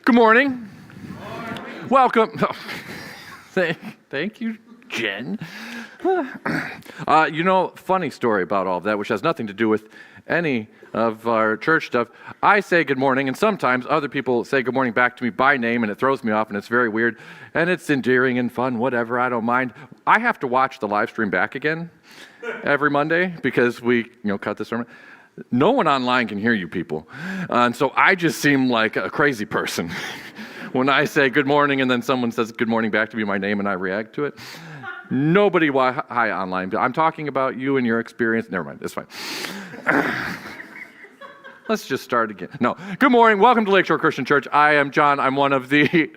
Good morning. Welcome. Thank you, Jen. Funny story about all of that, which has nothing to do with any of our church stuff. I say good morning, and sometimes other people say good morning back to me by name, and it throws me off, and it's very weird, and it's endearing and fun, whatever, I don't mind. I have to watch the live stream back again every Monday because we, cut the sermon. No one online can hear you people, and so I just seem like a crazy person when I say good morning, and then someone says good morning back to me, my name, and I react to it. Nobody, hi online. I'm talking about you and your experience. Never mind, it's fine. Let's just start again. No, good morning. Welcome to Lakeshore Christian Church. I am John. I'm one of the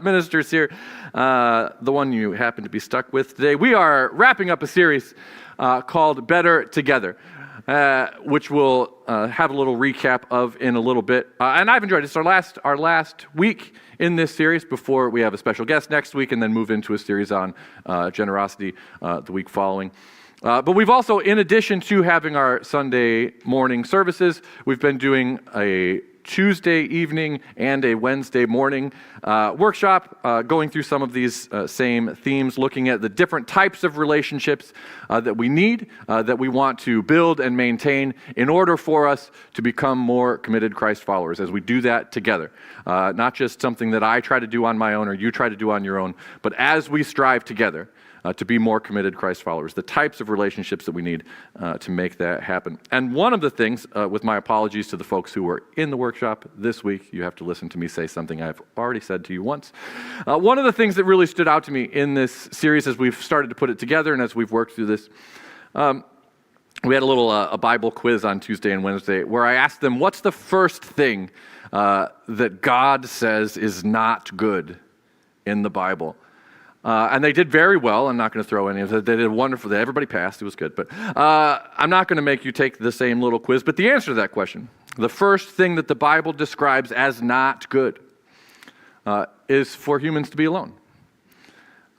ministers here, the one you happen to be stuck with today. We are wrapping up a series called Better Together, which we'll have a little recap of in a little bit. And I've enjoyed it. It's our last week in this series before we have a special guest next week and then move into a series on generosity the week following. But we've also, in addition to having our Sunday morning services, we've been doing a Tuesday evening and a Wednesday morning workshop, going through some of these same themes, looking at the different types of relationships that we need, that we want to build and maintain in order for us to become more committed Christ followers as we do that together. Not just something that I try to do on my own or you try to do on your own, but as we strive together to be more committed Christ followers, the types of relationships that we need to make that happen. And one of the things, with my apologies to the folks who were in the workshop this week, you have to listen to me say something I've already said to you once. One of the things that really stood out to me in this series as we've started to put it together and as we've worked through this, we had a Bible quiz on Tuesday and Wednesday where I asked them, what's the first thing that God says is not good in the Bible? And they did very well. I'm not going to throw any of it. They did wonderful. Everybody passed. It was good. But I'm not going to make you take the same little quiz. But the answer to that question, the first thing that the Bible describes as not good is for humans to be alone.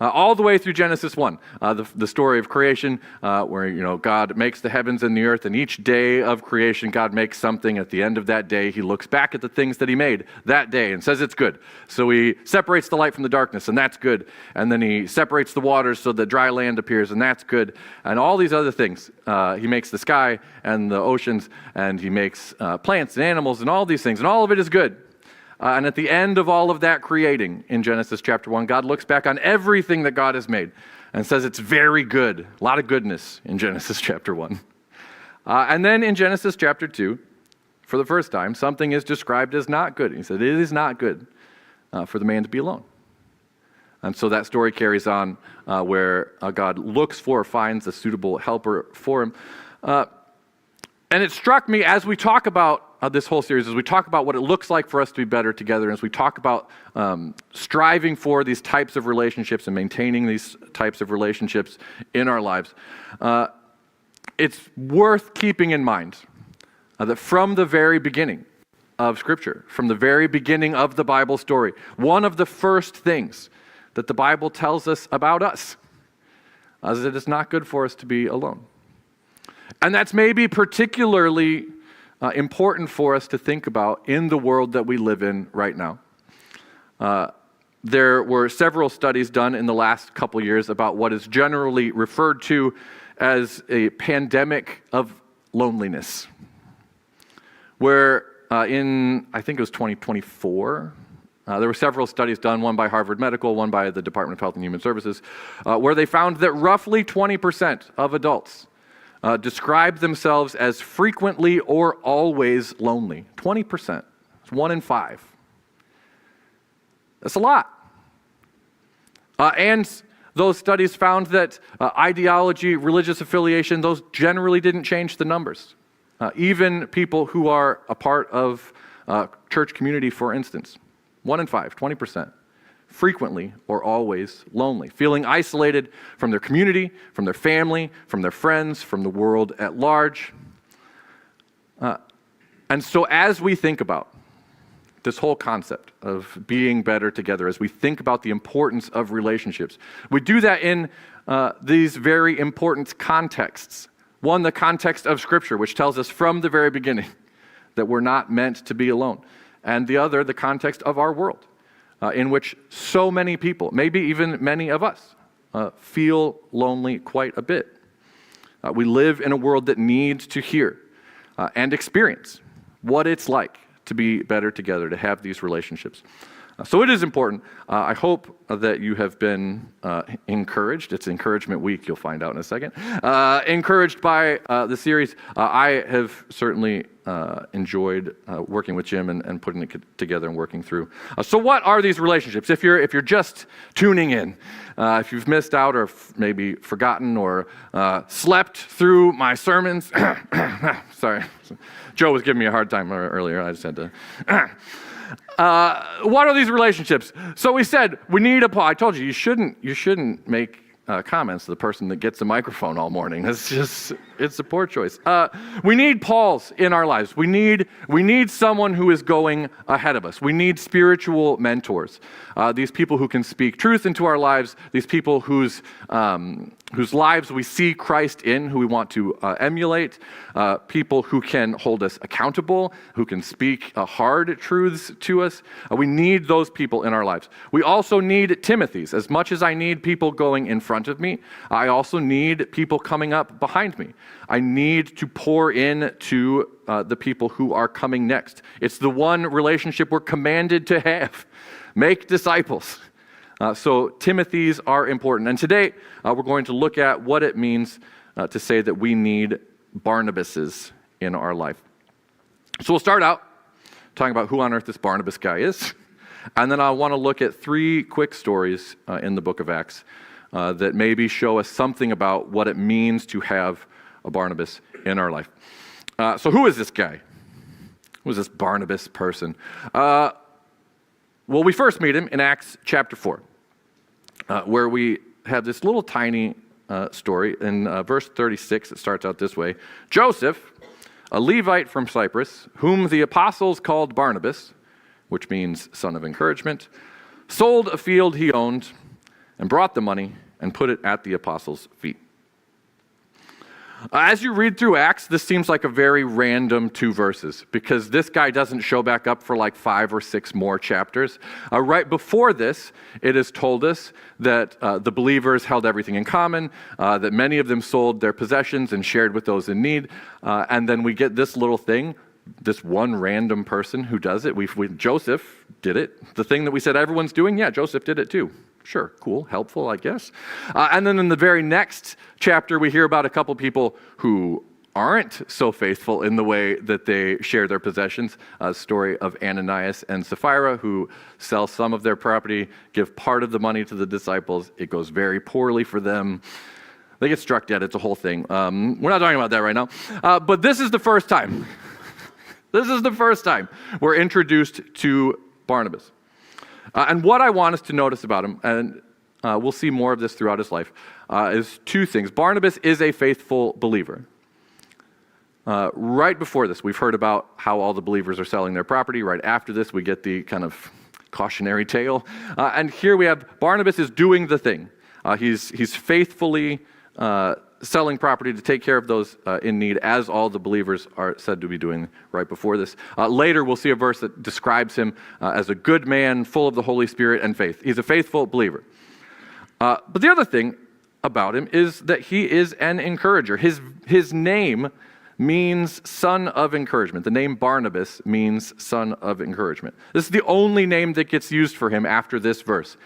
All the way through Genesis 1, the story of creation, where God makes the heavens and the earth, and each day of creation, God makes something. At the end of that day, He looks back at the things that He made that day and says it's good. So He separates the light from the darkness, and that's good. And then He separates the waters so that dry land appears, and that's good. And all these other things, He makes the sky and the oceans, and He makes plants and animals and all these things, and all of it is good. And at the end of all of that creating in Genesis chapter 1, God looks back on everything that God has made and says it's very good. A lot of goodness in Genesis chapter 1. And then in Genesis chapter 2, for the first time, something is described as not good. He said it is not good for the man to be alone. And so that story carries on where God looks for, finds a suitable helper for him. And it struck me as we talk about this whole series, as we talk about what it looks like for us to be better together, as we talk about striving for these types of relationships and maintaining these types of relationships in our lives, it's worth keeping in mind that from the very beginning of Scripture, from the very beginning of the Bible story, one of the first things that the Bible tells us about us is that it's not good for us to be alone. And that's maybe particularly important for us to think about in the world that we live in right now. There were several studies done in the last couple years about what is generally referred to as a pandemic of loneliness, where I think it was 2024, there were several studies done, one by Harvard Medical, one by the Department of Health and Human Services, where they found that roughly 20% of adults describe themselves as frequently or always lonely. 20%. It's 1 in 5. That's a lot. And those studies found that ideology, religious affiliation, those generally didn't change the numbers. Even people who are a part of church community, for instance. 1 in 5, 20%. Frequently or always lonely, feeling isolated from their community, from their family, from their friends, from the world at large. And so as we think about this whole concept of being better together, as we think about the importance of relationships, we do that in these very important contexts. One, the context of Scripture, which tells us from the very beginning that we're not meant to be alone. and the other, the context of our world, in which so many people, maybe even many of us, feel lonely quite a bit. We live in a world that needs to hear and experience what it's like to be better together, to have these relationships. So it is important. I hope that you have been encouraged. It's Encouragement Week, you'll find out in a second. Encouraged by the series. I have certainly enjoyed working with Jim and putting it together and working through. So what are these relationships? If you're just tuning in, if you've missed out or maybe forgotten or slept through my sermons, sorry, Joe was giving me a hard time earlier. I just had to. What are these relationships? So we said we need a Paul. I told you shouldn't make comments to the person that gets the microphone all morning. It's a poor choice. We need Pauls in our lives. We need someone who is going ahead of us. We need spiritual mentors. These people who can speak truth into our lives. These people whose lives we see Christ in, who we want to emulate. People who can hold us accountable, who can speak hard truths to us. We need those people in our lives. We also need Timothys. As much as I need people going in front of me, I also need people coming up behind me. I need to pour in to the people who are coming next. It's the one relationship we're commanded to have. Make disciples. So Timothys are important. And today, we're going to look at what it means to say that we need Barnabases in our life. So we'll start out talking about who on earth this Barnabas guy is. And then I want to look at 3 quick stories in the book of Acts that maybe show us something about what it means to have a Barnabas in our life. So who is this guy? Who is this Barnabas person? Well, we first meet him in Acts chapter 4, where we have this little tiny story. In verse 36, it starts out this way. Joseph, a Levite from Cyprus, whom the apostles called Barnabas, which means son of encouragement, sold a field he owned and brought the money and put it at the apostles' feet. As you read through Acts, this seems like a very random 2 verses because this guy doesn't show back up for like 5 or 6 more chapters. Right before this, it has told us that the believers held everything in common, that many of them sold their possessions and shared with those in need, and then we get this little thing, this one random person who does it. Joseph did it. The thing that we said everyone's doing, yeah, Joseph did it too. Sure, cool, helpful, I guess. And then in the very next chapter, we hear about a couple people who aren't so faithful in the way that they share their possessions. A story of Ananias and Sapphira, who sell some of their property, give part of the money to the disciples. It goes very poorly for them. They get struck dead. It's a whole thing. We're not talking about that right now. But this is the first time. This is the first time we're introduced to Barnabas. And what I want us to notice about him, and we'll see more of this throughout his life, is 2 things. Barnabas is a faithful believer. Right before this, we've heard about how all the believers are selling their property. Right after this, we get the kind of cautionary tale. And here we have Barnabas is doing the thing. He's faithfully selling property to take care of those in need, as all the believers are said to be doing right before this. Later, we'll see a verse that describes him as a good man, full of the Holy Spirit and faith. He's a faithful believer. But the other thing about him is that he is an encourager. His name means son of encouragement. The name Barnabas means son of encouragement. This is the only name that gets used for him after this verse.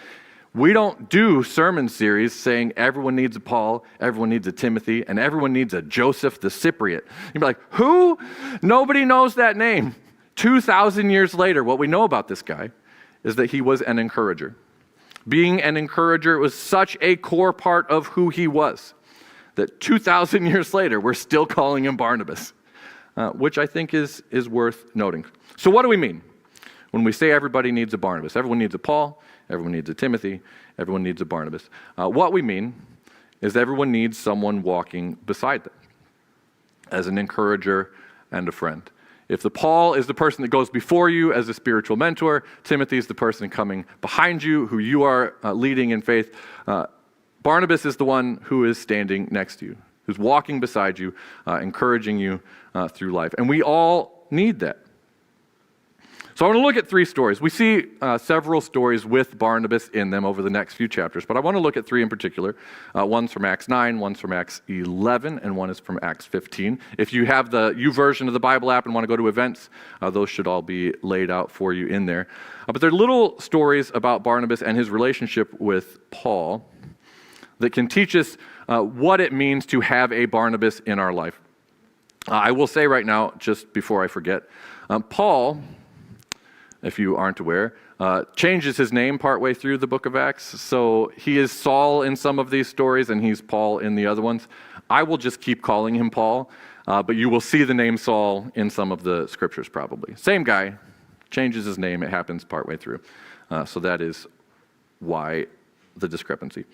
We don't do sermon series saying everyone needs a Paul, everyone needs a Timothy, and everyone needs a Joseph the Cypriot. You'd be like, who? Nobody knows that name. 2,000 years later, what we know about this guy is that he was an encourager. Being an encourager was such a core part of who he was that 2,000 years later, we're still calling him Barnabas, which I think is worth noting. So what do we mean when we say everybody needs a Barnabas? Everyone needs a Paul. Everyone needs a Timothy. Everyone needs a Barnabas. What we mean is everyone needs someone walking beside them as an encourager and a friend. If the Paul is the person that goes before you as a spiritual mentor, Timothy is the person coming behind you who you are leading in faith, Barnabas is the one who is standing next to you, who's walking beside you, encouraging you through life. And we all need that. So I want to look at three stories. We see several stories with Barnabas in them over the next few chapters, but I want to look at three in particular. One's from Acts 9, one's from Acts 11, and one is from Acts 15. If you have the YouVersion of the Bible app and want to go to events, those should all be laid out for you in there. But they're little stories about Barnabas and his relationship with Paul that can teach us what it means to have a Barnabas in our life. I will say right now, just before I forget, Paul, if you aren't aware, changes his name partway through the book of Acts. So he is Saul in some of these stories, and he's Paul in the other ones. I will just keep calling him Paul, but you will see the name Saul in some of the scriptures probably. Same guy, changes his name. It happens partway through. So that is why the discrepancy.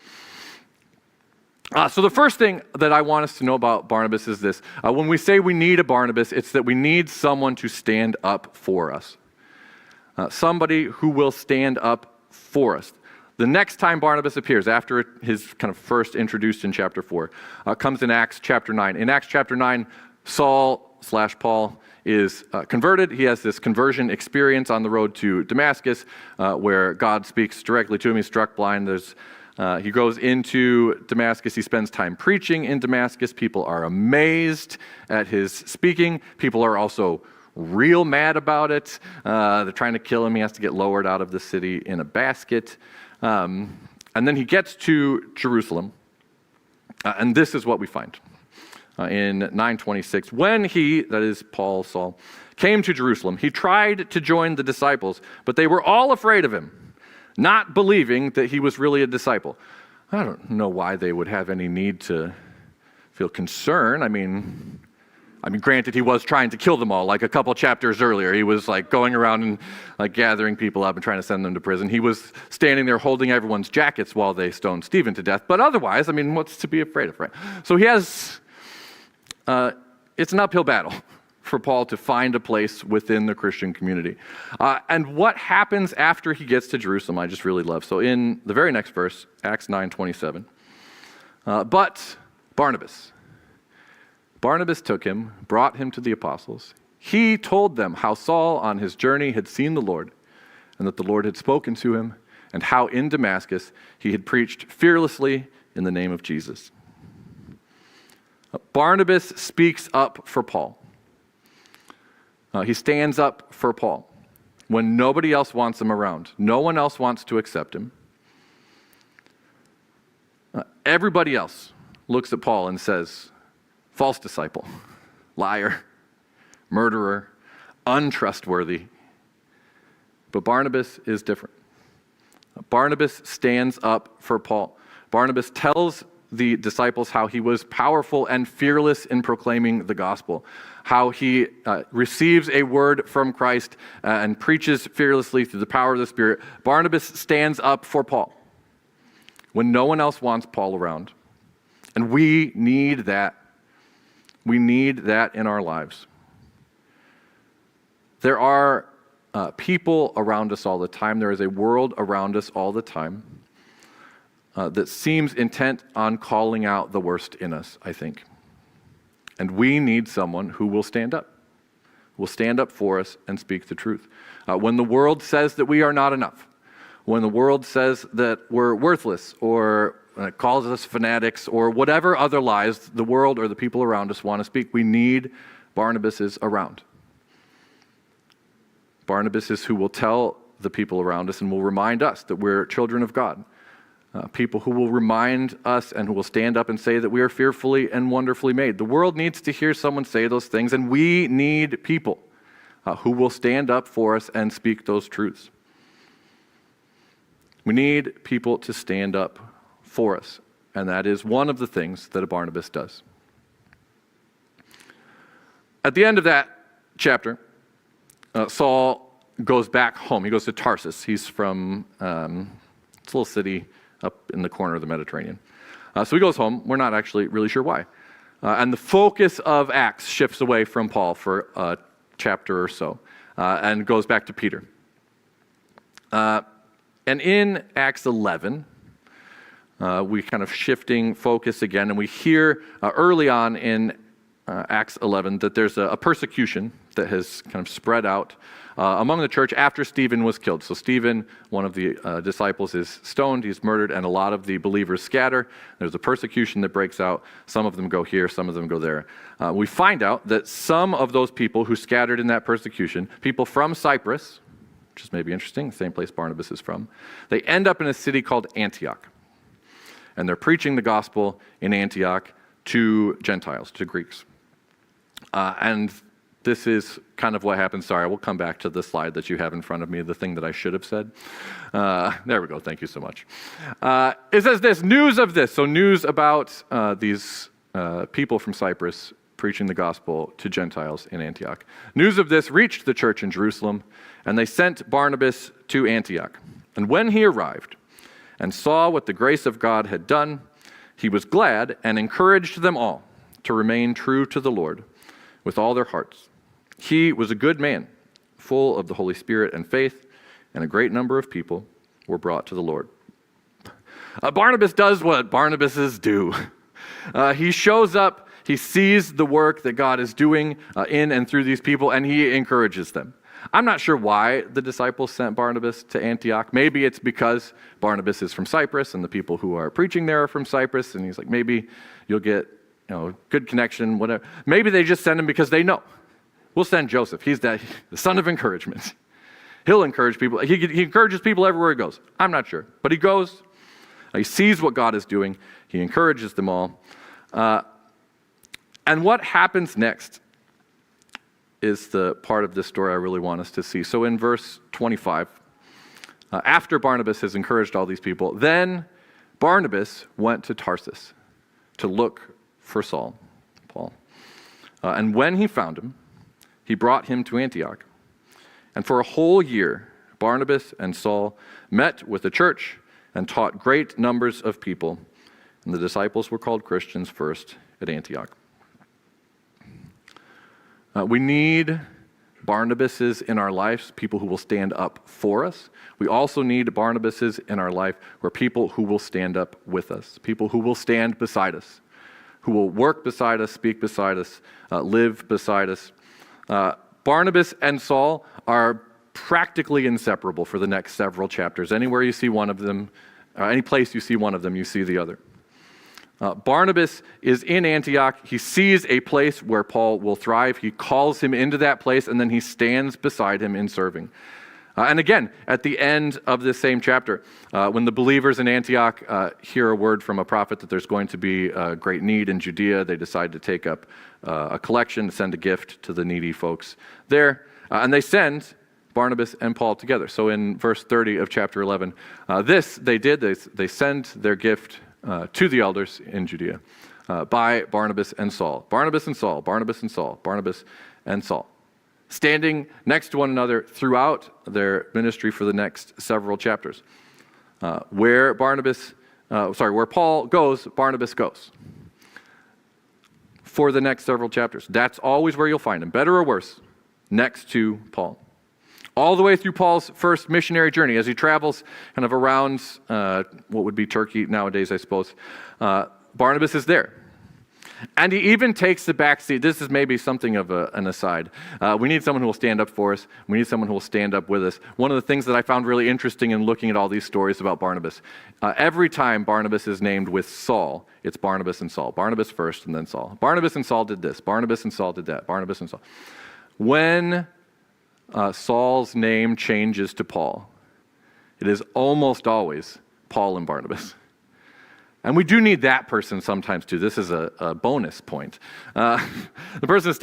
So the first thing that I want us to know about Barnabas is this. When we say we need a Barnabas, it's that we need someone to stand up for us. Somebody who will stand up for us. The next time Barnabas appears, after his kind of first introduced in chapter 4, comes in Acts chapter 9. In Acts chapter 9, Saul/Paul is converted. He has this conversion experience on the road to Damascus where God speaks directly to him. He's struck blind. He goes into Damascus. He spends time preaching in Damascus. People are amazed at his speaking. People are also real mad about it. They're trying to kill him. He has to get lowered out of the city in a basket. And then he gets to Jerusalem. And this is what we find. In 9:26, when he, that is Saul, came to Jerusalem, he tried to join the disciples, but they were all afraid of him, not believing that he was really a disciple. I don't know why they would have any need to feel concern. I mean, granted, he was trying to kill them all. Like a couple chapters earlier, he was like going around and like gathering people up and trying to send them to prison. He was standing there holding everyone's jackets while they stoned Stephen to death. But otherwise, what's to be afraid of, right? So he has, it's an uphill battle for Paul to find a place within the Christian community. And what happens after he gets to Jerusalem, I just really love. So in the very next verse, Acts 9:27, but Barnabas took him, brought him to the apostles. He told them how Saul on his journey had seen the Lord, and that the Lord had spoken to him, and how in Damascus he had preached fearlessly in the name of Jesus. Barnabas speaks up for Paul. He stands up for Paul when nobody else wants him around. No one else wants to accept him. Everybody else looks at Paul and says, false disciple, liar, murderer, untrustworthy. But Barnabas is different. Barnabas stands up for Paul. Barnabas tells the disciples how he was powerful and fearless in proclaiming the gospel, how he receives a word from Christ and preaches fearlessly through the power of the Spirit. Barnabas stands up for Paul when no one else wants Paul around. And we need that. We need that in our lives. There are people around us all the time. There is a world around us all the time that seems intent on calling out the worst in us, I think. And we need someone who will stand up for us and speak the truth. When the world says that we are not enough, when the world says that we're worthless, or calls us fanatics, or whatever other lies the world or the people around us want to speak, we need Barnabases around. Barnabases who will tell the people around us and will remind us that we're children of God. People who will remind us and who will stand up and say that we are fearfully and wonderfully made. The world needs to hear someone say those things, and we need people who will stand up for us and speak those truths. We need people to stand up for us, and that is one of the things that a Barnabas does. At the end of that chapter, Saul goes back home. He goes to Tarsus. He's from it's a little city up in the corner of the Mediterranean. So he goes home. We're not actually really sure why. And the focus of Acts shifts away from Paul for a chapter or so and goes back to Peter. And in Acts 11, we kind of shifting focus again, and we hear early on in Acts 11, that there's a persecution that has kind of spread out among the church after Stephen was killed. So Stephen, one of the disciples, is stoned, he's murdered, and a lot of the believers scatter. There's a persecution that breaks out. Some of them go here, some of them go there. We find out that some of those people who scattered in that persecution, people from Cyprus, which is maybe interesting, the same place Barnabas is from, they end up in a city called Antioch. And they're preaching the gospel in Antioch to Gentiles, to Greeks. And this is kind of what happens. Sorry, we'll come back to the slide that you have in front of me, the thing that I should have said. There we go. Thank you so much. It says this, news of this. So news about these people from Cyprus preaching the gospel to Gentiles in Antioch. News of this reached the church in Jerusalem, and they sent Barnabas to Antioch. And when he arrived and saw what the grace of God had done, he was glad and encouraged them all to remain true to the Lord with all their hearts. He was a good man, full of the Holy Spirit and faith, and a great number of people were brought to the Lord. Barnabas does what Barnabases do. He shows up, he sees the work that God is doing in and through these people, and he encourages them. I'm not sure why the disciples sent Barnabas to Antioch. Maybe it's because Barnabas is from Cyprus, and the people who are preaching there are from Cyprus, and he's like, maybe you'll get good connection, whatever. Maybe they just send him because they know. We'll send Joseph. He's the son of encouragement. He'll encourage people. He encourages people everywhere he goes. I'm not sure. But he goes. He sees what God is doing. He encourages them all. And what happens next is the part of this story I really want us to see. So in verse 25, after Barnabas has encouraged all these people, then Barnabas went to Tarsus to look for Paul. And when he found him, he brought him to Antioch. And for a whole year, Barnabas and Saul met with the church and taught great numbers of people. And the disciples were called Christians first at Antioch. We need Barnabases in our lives, people who will stand up for us. We also need Barnabases in our life who are people who will stand up with us, people who will stand beside us, who will work beside us, speak beside us, live beside us. Barnabas and Saul are practically inseparable for the next several chapters. Anywhere you see one of them, any place you see one of them, you see the other. Barnabas is in Antioch. He sees a place where Paul will thrive. He calls him into that place, and then he stands beside him in serving. And again, at the end of this same chapter, when the believers in Antioch hear a word from a prophet that there's going to be a great need in Judea, they decide to take up a collection, to send a gift to the needy folks there. And they send Barnabas and Paul together. So in verse 30 of chapter 11, this they did. They send their gift to the elders in Judea by Barnabas and Saul. Barnabas and Saul, Barnabas and Saul, Barnabas and Saul. Standing next to one another throughout their ministry for the next several chapters. Where Paul goes, Barnabas goes. For the next several chapters. That's always where you'll find him, better or worse, next to Paul. All the way through Paul's first missionary journey, as he travels kind of around what would be Turkey nowadays, I suppose, Barnabas is there. And he even takes the back seat. This is maybe something of an aside. We need someone who will stand up for us. We need someone who will stand up with us. One of the things that I found really interesting in looking at all these stories about Barnabas, every time Barnabas is named with Saul, it's Barnabas and Saul. Barnabas first and then Saul. Barnabas and Saul did this. Barnabas and Saul did that. Barnabas and Saul. When Saul's name changes to Paul, it is almost always Paul and Barnabas. And we do need that person sometimes too. This is a bonus point. The person will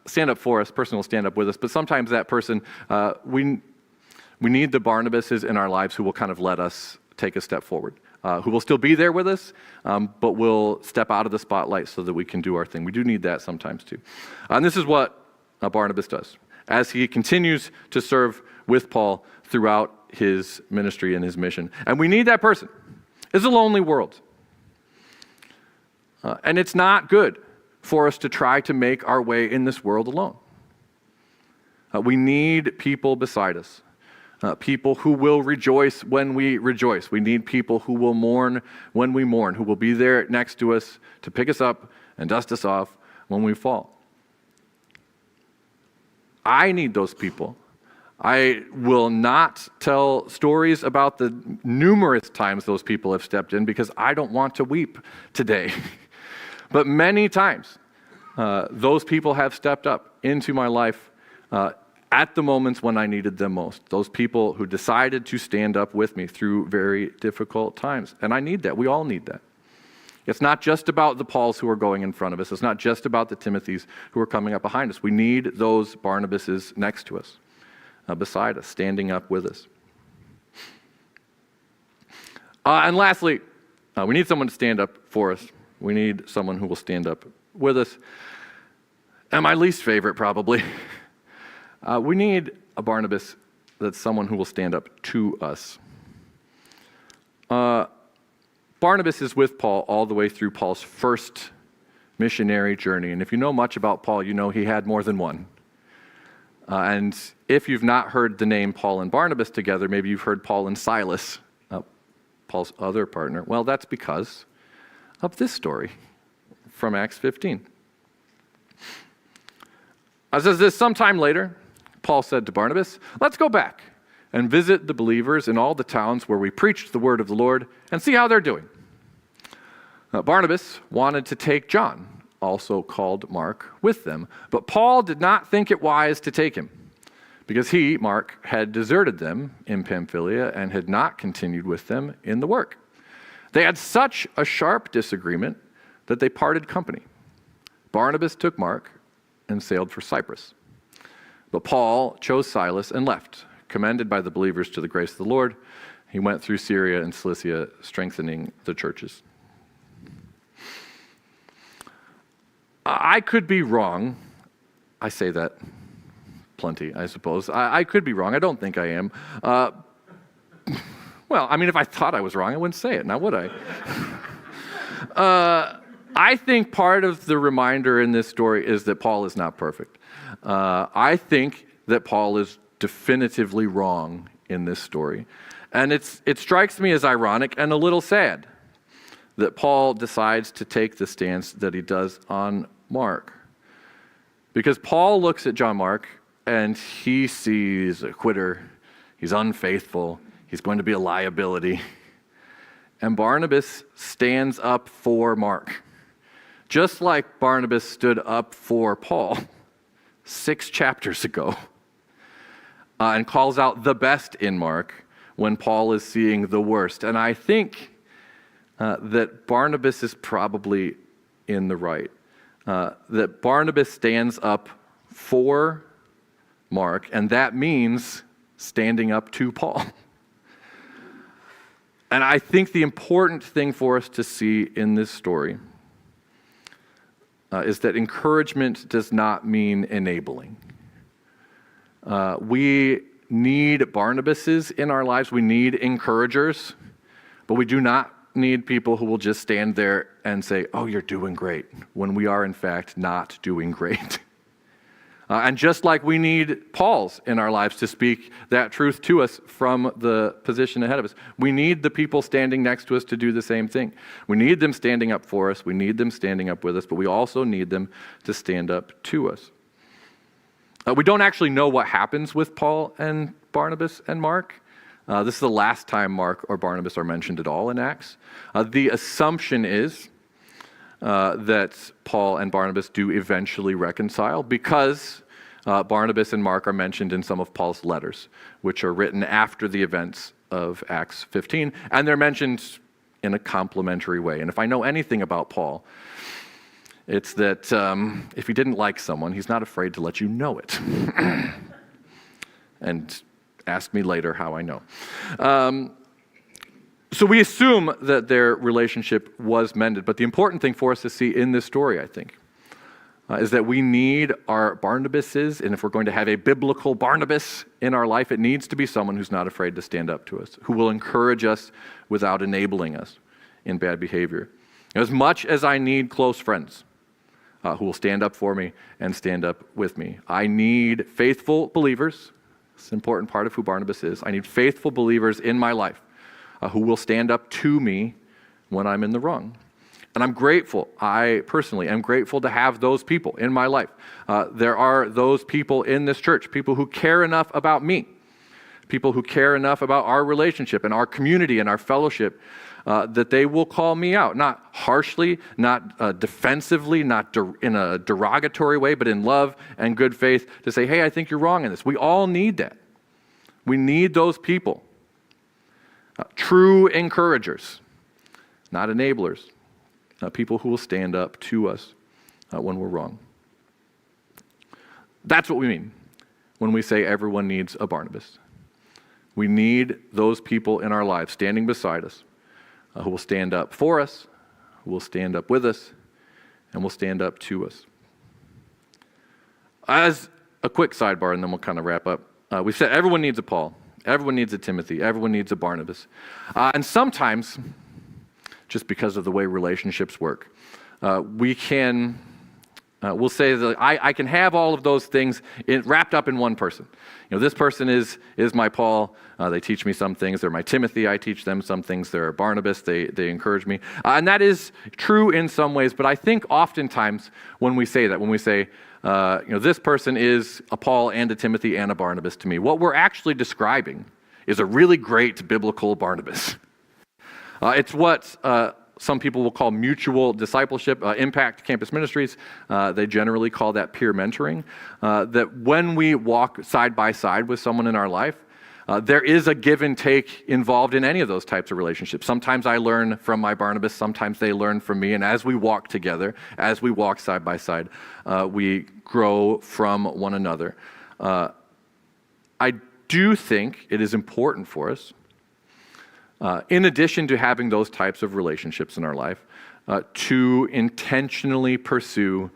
stand up for us, person will stand up with us, but sometimes that person, we need the Barnabases in our lives who will kind of let us take a step forward, who will still be there with us, but will step out of the spotlight so that we can do our thing. We do need that sometimes too. And this is what Barnabas does as he continues to serve with Paul throughout his ministry and his mission. And we need that person. It's a lonely world. And it's not good for us to try to make our way in this world alone. We need people beside us, people who will rejoice when we rejoice. We need people who will mourn when we mourn, who will be there next to us to pick us up and dust us off when we fall. I need those people. I will not tell stories about the numerous times those people have stepped in because I don't want to weep today. But many times, those people have stepped up into my life at the moments when I needed them most. Those people who decided to stand up with me through very difficult times. And I need that. We all need that. It's not just about the Pauls who are going in front of us. It's not just about the Timothys who are coming up behind us. We need those Barnabases next to us, beside us, standing up with us. And lastly, we need someone to stand up for us. We need someone who will stand up with us. And my least favorite, probably, we need a Barnabas that's someone who will stand up to us. Barnabas is with Paul all the way through Paul's first missionary journey. And if you know much about Paul, you know he had more than one. And if you've not heard the name Paul and Barnabas together, maybe you've heard Paul and Silas, Paul's other partner. Well, that's because of this story from Acts 15. It says this, sometime later, Paul said to Barnabas, "Let's go back and visit the believers in all the towns where we preached the word of the Lord and see how they're doing." Barnabas wanted to take John, also called Mark, with them, but Paul did not think it wise to take him because he, Mark, had deserted them in Pamphylia and had not continued with them in the work. They had such a sharp disagreement that they parted company. Barnabas took Mark and sailed for Cyprus. But Paul chose Silas and left, commended by the believers to the grace of the Lord. He went through Syria and Cilicia, strengthening the churches. I could be wrong. I say that plenty, I suppose. I could be wrong. I don't think I am. Well, I mean, if I thought I was wrong, I wouldn't say it, now would I? I think part of the reminder in this story is that Paul is not perfect. I think that Paul is definitively wrong in this story. And it strikes me as ironic and a little sad that Paul decides to take the stance that he does on Mark. Because Paul looks at John Mark and he sees a quitter, he's unfaithful, he's going to be a liability. And Barnabas stands up for Mark, just like Barnabas stood up for Paul 6 chapters ago, and calls out the best in Mark when Paul is seeing the worst. And I think that Barnabas is probably in the right. That Barnabas stands up for Mark, and that means standing up to Paul. And I think the important thing for us to see in this story is that encouragement does not mean enabling. We need Barnabases in our lives. We need encouragers, but we do not need people who will just stand there and say, "Oh, you're doing great," when we are in fact not doing great. And just like we need Pauls in our lives to speak that truth to us from the position ahead of us, we need the people standing next to us to do the same thing. We need them standing up for us. We need them standing up with us, but we also need them to stand up to us. We don't actually know what happens with Paul and Barnabas and Mark. This is the last time Mark or Barnabas are mentioned at all in Acts. The assumption is that Paul and Barnabas do eventually reconcile because Barnabas and Mark are mentioned in some of Paul's letters, which are written after the events of Acts 15, and they're mentioned in a complimentary way. And if I know anything about Paul, it's that if he didn't like someone, he's not afraid to let you know it. And ask me later how I know. So we assume that their relationship was mended, but the important thing for us to see in this story, I think, is that we need our Barnabases, and if we're going to have a biblical Barnabas in our life, it needs to be someone who's not afraid to stand up to us, who will encourage us without enabling us in bad behavior. As much as I need close friends who will stand up for me and stand up with me, I need faithful believers. It's an important part of who Barnabas is. I need faithful believers in my life who will stand up to me when I'm in the wrong. And I'm grateful. I personally am grateful to have those people in my life. There are those people in this church, people who care enough about me, people who care enough about our relationship and our community and our fellowship that they will call me out, not harshly, not defensively, not in a derogatory way, but in love and good faith to say, hey, I think you're wrong in this. We all need that. We need those people. True encouragers, not enablers. People who will stand up to us when we're wrong. That's what we mean when we say everyone needs a Barnabas. We need those people in our lives standing beside us who will stand up for us, who will stand up with us, and will stand up to us. As a quick sidebar, and then we'll kind of wrap up, we said everyone needs a Paul, everyone needs a Timothy, everyone needs a Barnabas. And sometimes, just because of the way relationships work, we'll say that I can have all of those things wrapped up in one person. This person is my Paul. They teach me some things. They're my Timothy. I teach them some things. They're Barnabas. They encourage me. And that is true in some ways, but I think oftentimes when we say that, when we say, this person is a Paul and a Timothy and a Barnabas to me, what we're actually describing is a really great biblical Barnabas. It's what some people will call mutual discipleship. Impact Campus Ministries, they generally call that peer mentoring. That when we walk side by side with someone in our life, there is a give and take involved in any of those types of relationships. Sometimes I learn from my Barnabas, sometimes they learn from me, and as we walk together, as we walk side by side, we grow from one another. I do think it is important for us, in addition to having those types of relationships in our life, to intentionally pursue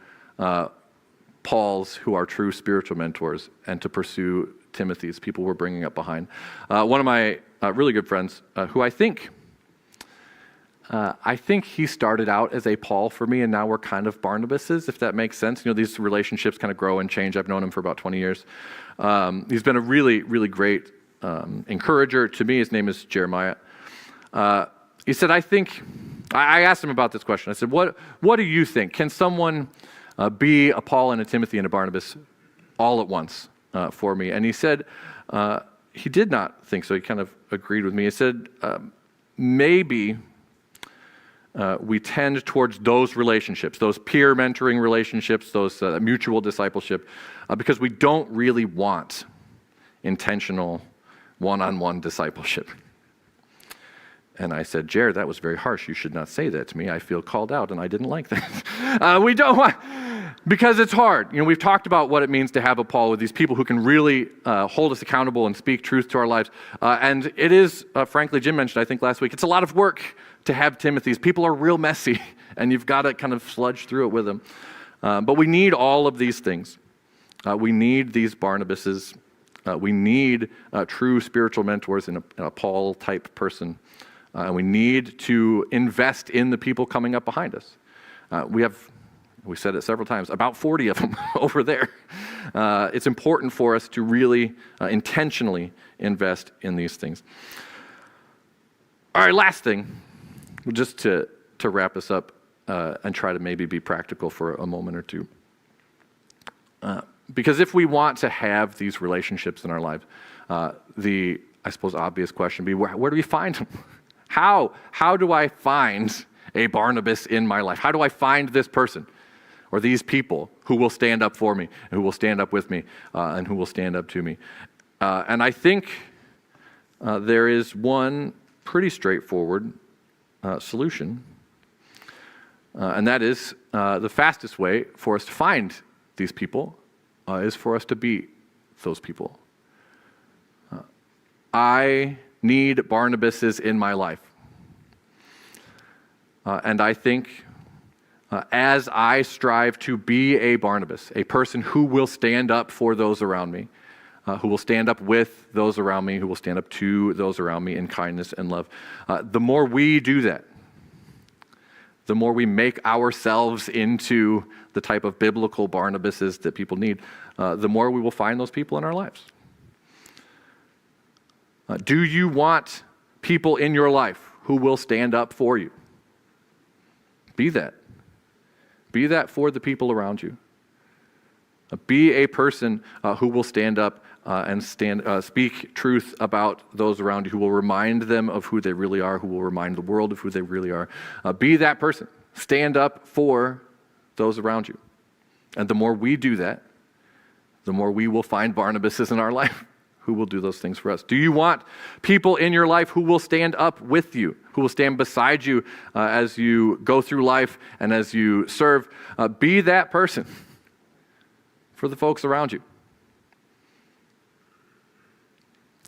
Paul's, who are true spiritual mentors, and to pursue Timothy's, people we're bringing up behind. One of my really good friends, who I think he started out as a Paul for me, and now we're kind of Barnabas's, if that makes sense. These relationships kind of grow and change. I've known him for about 20 years. He's been a really, really great encourager to me. His name is Jeremiah. He said, I asked him about this question. I said, what do you think? Can someone be a Paul and a Timothy and a Barnabas all at once for me? And he said, he did not think so. He kind of agreed with me. He said, maybe we tend towards those relationships, those peer mentoring relationships, those mutual discipleship, because we don't really want intentional one-on-one discipleship. And I said, Jared, that was very harsh. You should not say that to me. I feel called out, and I didn't like that. We don't want, because it's hard. We've talked about what it means to have a Paul with these people who can really hold us accountable and speak truth to our lives. And it is, frankly, Jim mentioned, I think last week, it's a lot of work to have Timothy's. People are real messy, and you've got to kind of sludge through it with them. But we need all of these things. We need these Barnabases. We need true spiritual mentors in a Paul-type person. And we need to invest in the people coming up behind us. We said it several times, about 40 of them over there. It's important for us to really intentionally invest in these things. All right, last thing, just to wrap us up and try to maybe be practical for a moment or two. Because if we want to have these relationships in our lives, the, I suppose, obvious question would be, where do we find them? How do I find a Barnabas in my life? How do I find this person or these people who will stand up for me, who will stand up with me, and who will stand up to me? And I think there is one pretty straightforward solution, and that is the fastest way for us to find these people is for us to be those people. I need Barnabases in my life. And I think as I strive to be a Barnabas, a person who will stand up for those around me, who will stand up with those around me, who will stand up to those around me in kindness and love, the more we do that, the more we make ourselves into the type of biblical Barnabases that people need, the more we will find those people in our lives. Do you want people in your life who will stand up for you? Be that. Be that for the people around you. Be a person who will stand up and speak truth about those around you, who will remind them of who they really are, who will remind the world of who they really are. Be that person. Stand up for those around you. And the more we do that, the more we will find Barnabases in our life who will do those things for us. Do you want people in your life who will stand up with you, who will stand beside you as you go through life and as you serve? Be that person for the folks around you.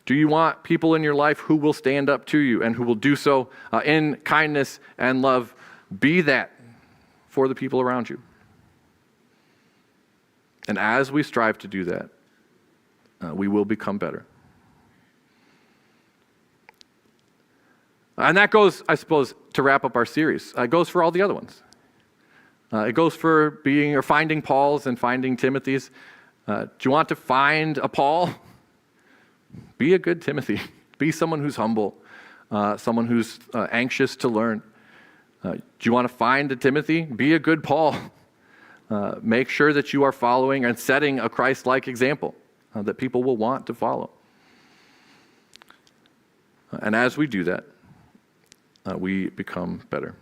Do you want people in your life who will stand up to you and who will do so in kindness and love? Be that for the people around you. And as we strive to do that, we will become better. And that goes, I suppose, to wrap up our series. It goes for all the other ones. It goes for finding Pauls and finding Timothys. Do you want to find a Paul? Be a good Timothy. Be someone who's humble, someone who's anxious to learn. Do you want to find a Timothy? Be a good Paul. Make sure that you are following and setting a Christ-like example that people will want to follow. And as we do that, we become better.